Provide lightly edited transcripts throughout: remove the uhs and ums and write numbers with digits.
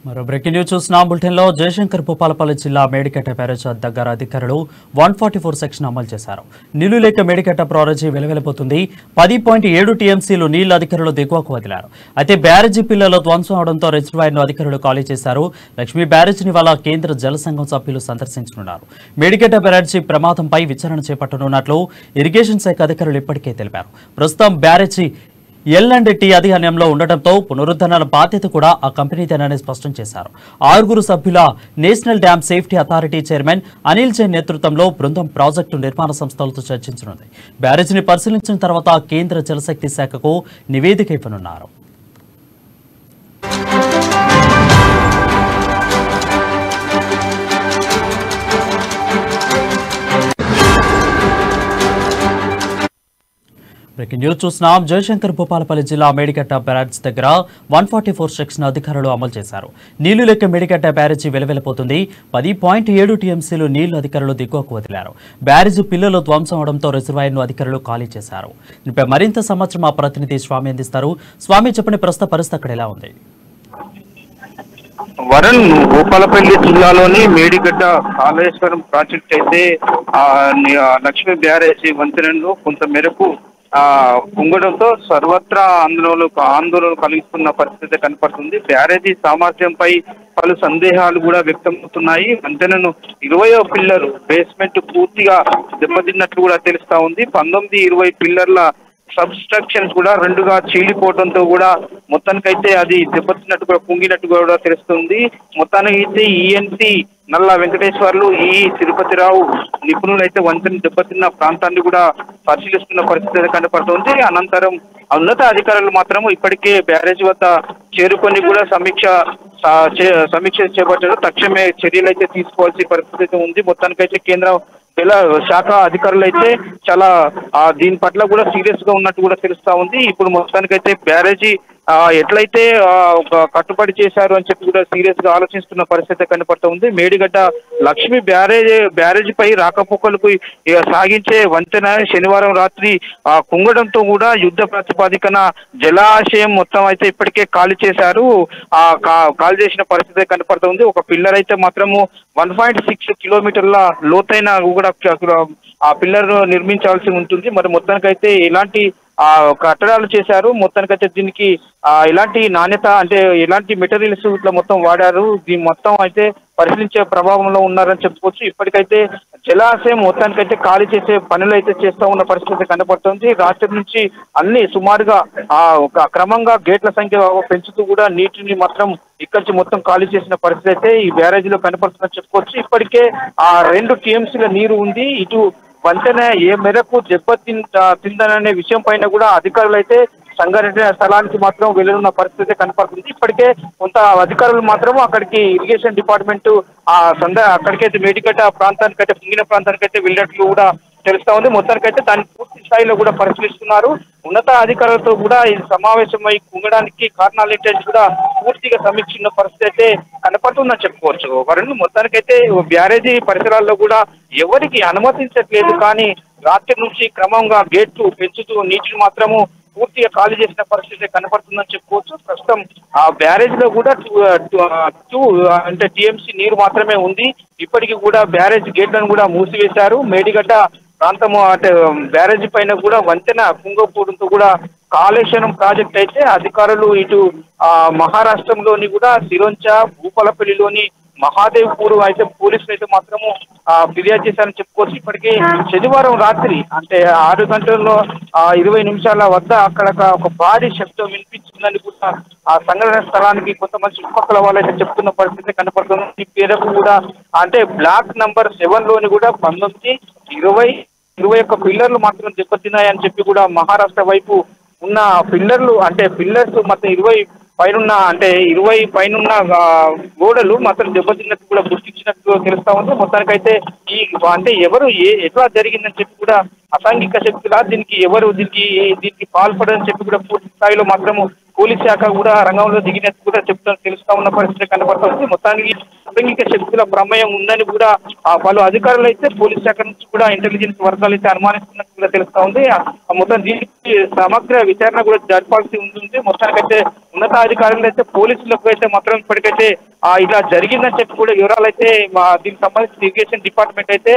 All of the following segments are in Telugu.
మరో బ్రేకింగ్ న్యూస్ చూసిన బులెటిన్లో జయశంకర్ భూపాలపల్లి జిల్లా మేడికట్ట బ్యారేజ్ దగ్గర అధికారులు 144 సెక్షన్ అమలు చేశారు. నీళ్లు లేక మేడికట్ట ప్రాజెక్టు వెలవెలబోతుంది. 10.7 టీఎంసీలు నీళ్లు అధికారులు దిగువకు వదిలారు. అయితే బ్యారేజీ పిల్లలు ధ్వంసం అవడంతో రిజర్వాయర్ను అధికారులు ఖాళీ చేశారు. లక్ష్మీ బ్యారేజీని వల్ల కేంద్ర జల సంఘం సభ్యులు సందర్శించనున్నారు. మేడికట్ట బ్యారేజీ ప్రమాదంపై విచారణ చేపట్టనున్నట్లు ఇరిగేషన్ శాఖ అధికారులు ఇప్పటికే తెలిపారు. ప్రస్తుతం బ్యారేజీ ఎల్&టి అధీనంలో ఉండటంతో పునరుద్ధరణ బాధ్యత కూడా ఆ కంపెనీదేనని స్పష్టం చేశారు. 6 సభ్యుల national dam safety authority chairman Anil Jain నేతృత్వంలో బృందం ప్రాజెక్టు నిర్మాణ సంస్థలతో చర్చించనుంది. బ్యారేజీని పరిశీలించిన తర్వాత కేంద్ర జలశక్తి శాఖకు నివేదిక ఇవ్వనున్నారు. బ్రేకింగ్ న్యూస్ చూస్తున్నాం. జయశంకర్ భూపాలపల్లి జిల్లా మేడికట్ట బ్యారేజ్ దగ్గర 144 సెక్షన్ అధికారులు అమలు చేశారు. నీళ్లు లేక మేడికట్ట బ్యారేజీ వెలవెలపోతుంది. 10.7 టీఎంసీలు నీళ్లు అధికారులు దిగువకు వదిలారు. బ్యారేజీ పిల్లలు ధ్వంసం అవడంతో రిజర్వాయర్ను అధికారులు ఖాళీ చేశారు. దీనిపై మరింత సమాచారం మా ప్రతినిధి స్వామి అందిస్తారు. స్వామి, చెప్పండి, ప్రస్తుత పరిస్థితి అక్కడ ఎలా ఉంది? వరుణ్, భూపాలపల్లి జిల్లాలోని మేడిగడ్డ కాళేశ్వరం ప్రాజెక్ట్ అయితే లక్ష్మీ బ్యారేజీ వంతెనలో కొంత మేరకు కుంగడంతో సర్వత్రా ఆందోళన కలిగిస్తున్న పరిస్థితి కనపడుతుంది. బ్యారేజీ సామర్థ్యంపై పలు సందేహాలు కూడా వ్యక్తమవుతున్నాయి. వంతెనను 20వ పిల్లర్ బేస్మెంట్ పూర్తిగా దెబ్బతిన్నట్లు కూడా తెలుస్తా ఉంది. 19-20 పిల్లర్ల సబ్స్ట్రక్షన్స్ కూడా 2గా చీలిపోవడంతో కూడా మొత్తానికైతే అది దెబ్బతిన్నట్టు కూడా కుంగినట్టు కూడా తెలుస్తుంది. మొత్తానికైతే ఈఎన్సీ నల్ల వెంకటేశ్వర్లు, తిరుపతిరావు నిపుణులు అయితే వంతెన దెబ్బతిన్న ప్రాంతాన్ని కూడా పరిశీలిస్తున్న పరిస్థితి కనపడుతుంది. అనంతరం ఉన్నత అధికారులు మాత్రం ఇప్పటికే బ్యారేజ్ వద్ద చేరుకొని కూడా సమీక్ష చేపట్టారు. తక్షణమే చర్యలు అయితే తీసుకోవాల్సిన పరిస్థితి ఉంది. మొత్తానికైతే కేంద్ర జల శాఖ అధికారులు అయితే చాలా దీని పట్ల కూడా సీరియస్ గా ఉన్నట్టు కూడా తెలుస్తా ఉంది. ఇప్పుడు మొత్తానికైతే బ్యారేజీ ఎట్లయితే కట్టుబడి చేశారు అని చెప్పి కూడా సీరియస్ గా ఆలోచిస్తున్న పరిస్థితి కనపడుతూ ఉంది. మేడిగడ్డ లక్ష్మీ బ్యారేజీ పై రాకపోకలకు సాగించే వంతెన శనివారం రాత్రి కుంగడంతో కూడా యుద్ధ ప్రాతిపదికన జలాశయం మొత్తం అయితే ఇప్పటికే ఖాళీ చేశారు. ఖాళీ చేసిన పరిస్థితి కనపడుతుంది. ఒక పిల్లర్ అయితే మాత్రము 1.6 కిలోమీటర్ల లోతైన కూడా ఆ పిల్లర్ నిర్మించాల్సి ఉంటుంది. మరి మొత్తానికైతే ఎలాంటి కట్టడాలు చేశారు, మొత్తానికైతే దీనికి ఎలాంటి నాణ్యత అంటే ఎలాంటి మెటీరియల్స్ ఇట్లా మొత్తం వాడారు, దీని మొత్తం అయితే పరిశీలించే ప్రభావంలో ఉన్నారని చెప్పుకోవచ్చు. ఇప్పటికైతే జలాశయం మొత్తానికైతే ఖాళీ చేసే పనులు అయితే చేస్తూ ఉన్న పరిస్థితి కనపడుతుంది. రాత్రి నుంచి అన్ని సుమారుగా క్రమంగా గేట్ల సంఖ్య పెంచుతూ కూడా నీటిని మాత్రం ఇక్కడి నుంచి మొత్తం ఖాళీ చేసిన పరిస్థితి అయితే ఈ బ్యారేజీలో కనపడుతుందని చెప్పుకోవచ్చు. ఇప్పటికే 2 టీఎంసీల నీరు ఉంది. ఇటు వంతెన ఏ మేరకు దెబ్బతిందనే విషయం పైన కూడా అధికారులు అయితే సంఘటన స్థలానికి మాత్రం వెళ్ళనున్న పరిస్థితి కనపడుతుంది. ఇప్పటికే కొంత అధికారులు మాత్రం అక్కడికి ఇరిగేషన్ డిపార్ట్మెంట్ అక్కడికైతే మేడిగడ్డ ప్రాంతానికైతే కుంగిన ప్రాంతానికైతే వెళ్ళినట్లు కూడా తెలుస్తా ఉంది. మొత్తానికైతే దాన్ని పూర్తి స్థాయిలో కూడా పరిశీలిస్తున్నారు. ఉన్నత అధికారులతో కూడా ఈ సమావేశమై కుంగడానికి కారణాలు ఏంటంటే కూడా పూర్తిగా సమీక్షించిన పరిస్థితి అయితే కనపడుతుందని చెప్పుకోవచ్చు. వరుణ్, మొత్తానికైతే బ్యారేజీ పరిసరాల్లో కూడా ఎవరికి అనుమతించట్లేదు, కానీ రాత్రి నుంచి క్రమంగా గేట్లు పెంచుతూ నీటిని మాత్రము పూర్తిగా ఖాళీ చేసిన పరిస్థితి కనపడుతుందని చెప్పుకోవచ్చు. ప్రస్తుతం ఆ బ్యారేజ్ లో కూడా 2 అంటే టీఎంసీ నీరు మాత్రమే ఉంది. ఇప్పటికీ కూడా బ్యారేజ్ గేట్లను కూడా మూసివేశారు. మేడిగడ్డ ప్రాంతము అంటే బ్యారేజీ పైన కూడా వంతెన కుంగపోవడంతో కూడా కాళేశ్వరం ప్రాజెక్ట్ అయితే అధికారులు ఇటు మహారాష్ట్రలోని కూడా సిరోంచ, భూపాలపల్లిలోని మహాదేవ్పూర్ అయితే పోలీసులు అయితే మాత్రము ఫిర్యాదు చేశారని చెప్పుకోవచ్చు. ఇప్పటికే శనివారం రాత్రి అంటే 6 గంటల్లో 20 నిమిషాల వద్ద అక్కడ ఒక భారీ శబ్దం వినిపించిందని కూడా ఆ సంఘటన స్థలానికి కొంతమంది చుట్టుపక్కల వాళ్ళు అయితే చెప్తున్న పరిస్థితి కనపడుతుంది. ఈ పేరుకు కూడా అంటే బ్లాక్ నంబర్ 7లోని కూడా 19, 20, 21 పిల్లర్లు మాత్రం దెబ్బతిన్నాయని చెప్పి కూడా మహారాష్ట్ర వైపు ఉన్న పిల్లర్లు అంటే పిల్లర్స్ మొత్తం 20 పైనున్న గోడలు మాత్రం దెబ్బతిన్నట్టు కూడా గుర్తించినట్టు తెలుస్తా ఉంది. మొత్తానికైతే అంటే ఎవరు ఎట్లా జరిగిందని చెప్పి కూడా అసాంఘిక శక్తులా దీనికి పాల్పడని చెప్పి కూడా పూర్తి స్థాయిలో మాత్రము పోలీస్ శాఖ కూడా రంగంలో దిగినట్టు కూడా తెలుస్తా ఉన్న పరిస్థితి కనపడుతుంది. మొత్తానికి అసాంఘిక శక్తుల ప్రమేయం ఉందని కూడా పలు అధికారులు అయితే పోలీస్ శాఖ నుంచి కూడా ఇంటెలిజెన్స్ వర్గాలు అయితే అనుమానిస్తున్నట్టు కూడా తెలుస్తా ఉంది. మొత్తం దీనికి సమగ్ర విచారణ కూడా జరపాల్సి ఉంటుంది. మొత్తానికైతే ఉన్నతాధికారులు అయితే పోలీసులకు అయితే మాత్రం ఇప్పటికైతే ఇలా జరిగిందని చెప్పి కూడా వివరాలు అయితే దీనికి సంబంధించి ఇరిగేషన్ డిపార్ట్మెంట్ అయితే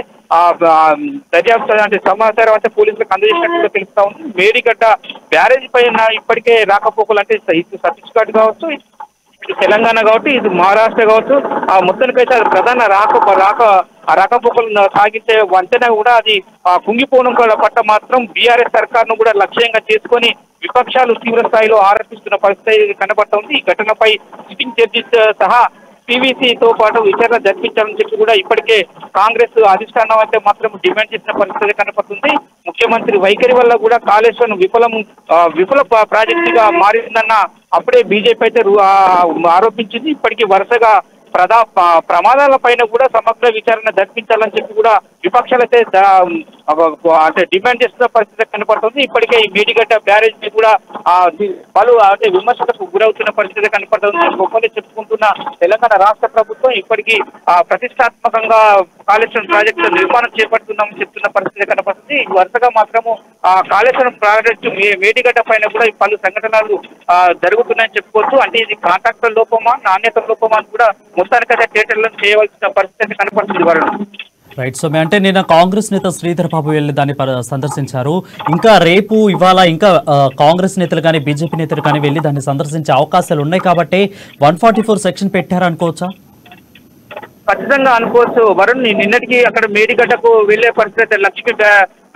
దర్యాప్తు అంటే సమాచారం అయితే పోలీసులకు అందజేసినట్టు కూడా తెలుస్తా ఉంది. మేడిగడ్డ బ్యారేజ్ పైన ఇప్పటికే రాకపోకలు అంటే ఇటు ఛత్తీస్గఢ్ కావచ్చు, ఇటు తెలంగాణ కావచ్చు, ఇటు మహారాష్ట్ర కావచ్చు, మొత్తానికైతే అది ప్రధాన రాకపోకలు సాగించే వంతెన కూడా అది కుంగిపోవడం పట్ల మాత్రం బీఆర్ఎస్ సర్కార్ను కూడా లక్ష్యంగా చేసుకొని విపక్షాలు తీవ్ర స్థాయిలో ఆరోపిస్తున్న పరిస్థితి కనబడుతోంది. ఈ ఘటనపై సిట్టింగ్ జడ్జిస్ సహా పీవీసీతో పాటు విచారణ జరిపించాలని చెప్పి కూడా ఇప్పటికే కాంగ్రెస్ అధిష్టానం అయితే మాత్రం డిమాండ్ చేసిన పరిస్థితి కనపడుతుంది. ముఖ్యమంత్రి వైఖరి వల్ల కూడా కాళేశ్వరం విఫల ప్రాజెక్టుగా మారిందన్న అప్పుడే బీజేపీ అయితే ఆరోపించింది. ఇప్పటికీ వరుసగా ప్రమాదాల పైన కూడా సమగ్ర విచారణ జరిపించాలని చెప్పి కూడా విపక్షాలు అయితే అంటే డిమాండ్ చేస్తున్న పరిస్థితి కనపడుతుంది. ఇప్పటికే ఈ మేడిగడ్డ బ్యారేజ్ ని కూడా పలు అంటే విమర్శలకు గురవుతున్న పరిస్థితి కనపడుతుంది. గొప్పలు చెప్పుకుంటున్న తెలంగాణ రాష్ట్ర ప్రభుత్వం ఇప్పటికీ ప్రతిష్టాత్మకంగా కాళేశ్వరం ప్రాజెక్టు నిర్మాణం చేపడుతున్నామని చెప్తున్న పరిస్థితి కనపడుతుంది. వరుసగా మాత్రము కాళేశ్వరం ప్రాజెక్టు మేడిగడ్డ పైన కూడా పలు సంఘటనలు జరుగుతున్నాయని చెప్పుకోవచ్చు. అంటే ఇది కాంట్రాక్టర్ లోపమా, నాణ్యత లోపమా అని కూడా మొత్తానికైతే థియేటర్లను చేయవలసిన పరిస్థితి కనపడుతుంది. వరుణ్ రైట్ సోమ్య, అంటే నిన్న కాంగ్రెస్ నేత శ్రీధర్ బాబు వెళ్ళి దాన్ని సందర్శించారు. ఇంకా రేపు ఇవాళ ఇంకా కాంగ్రెస్ నేతలు కానీ బీజేపీ నేతలు కానీ వెళ్ళి దాన్ని సందర్శించే అవకాశాలు ఉన్నాయి కాబట్టి 144 సెక్షన్ పెట్టారనుకోవచ్చా? ఖచ్చితంగా అనుకోవచ్చు వరుణ్. నిన్నటికి అక్కడ మేడిగడ్డకు వెళ్లే పరిస్థితి లక్ష్మీ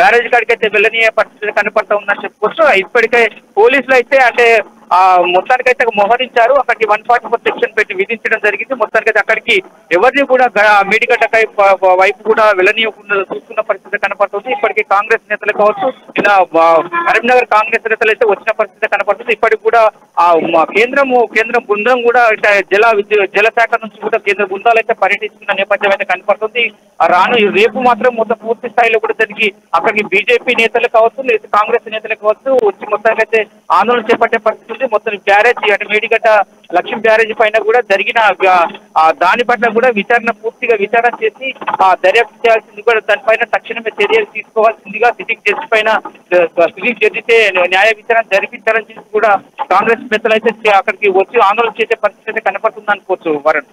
బ్యారేజ్ కాడికి అయితే వెళ్ళనీయ పరిస్థితి కనపడతా ఉందని చెప్పుకోవచ్చు. ఇప్పటికే పోలీసులు అయితే అంటే మొత్తానికైతే మోహరించారు. అక్కడికి 144 సెక్షన్ పెట్టి విధించడం జరిగింది. మొత్తానికైతే అక్కడికి ఎవరిని కూడా మేడిగడ్డకై వైపు కూడా వెళ్ళనీయకుండా చూస్తున్న పరిస్థితి కనపడుతుంది. ఇప్పటికీ కాంగ్రెస్ నేతలు కావచ్చు, ఇలా కరీంనగర్ కాంగ్రెస్ నేతలు అయితే వచ్చిన పరిస్థితి కనపడుతుంది. ఇప్పటికి కూడా కేంద్రం బృందం కూడా జల శాఖ నుంచి కూడా కేంద్ర బృందాలు అయితే పర్యటిస్తున్న నేపథ్యం అయితే కనపడుతుంది. రేపు మాత్రం మొత్తం పూర్తి స్థాయిలో కూడా జరిగి అక్కడికి బీజేపీ నేతలు కావచ్చు, లేదా కాంగ్రెస్ నేతలు కావచ్చు వచ్చి మొత్తానికైతే ఆందోళన చేపట్టే పరిస్థితి. మొత్తం బ్యారేజ్ అంటే మేడిగడ్డ లక్ష్మీ బ్యారేజ్ పైన కూడా జరిగిన దాని పట్ల కూడా పూర్తిగా విచారణ చేసి దర్యాప్తు చేయాల్సింది కూడా దానిపైన తక్షణమే చర్యలు తీసుకోవాల్సిందిగా సిట్టింగ్ జడ్జితే న్యాయ విచారణ జరిపించాలని చెప్పి కూడా కాంగ్రెస్ నేతలు అయితే అక్కడికి వచ్చి ఆందోళన చేసే పరిస్థితి కనపడుతుంది అనుకోవచ్చు వరుణ్.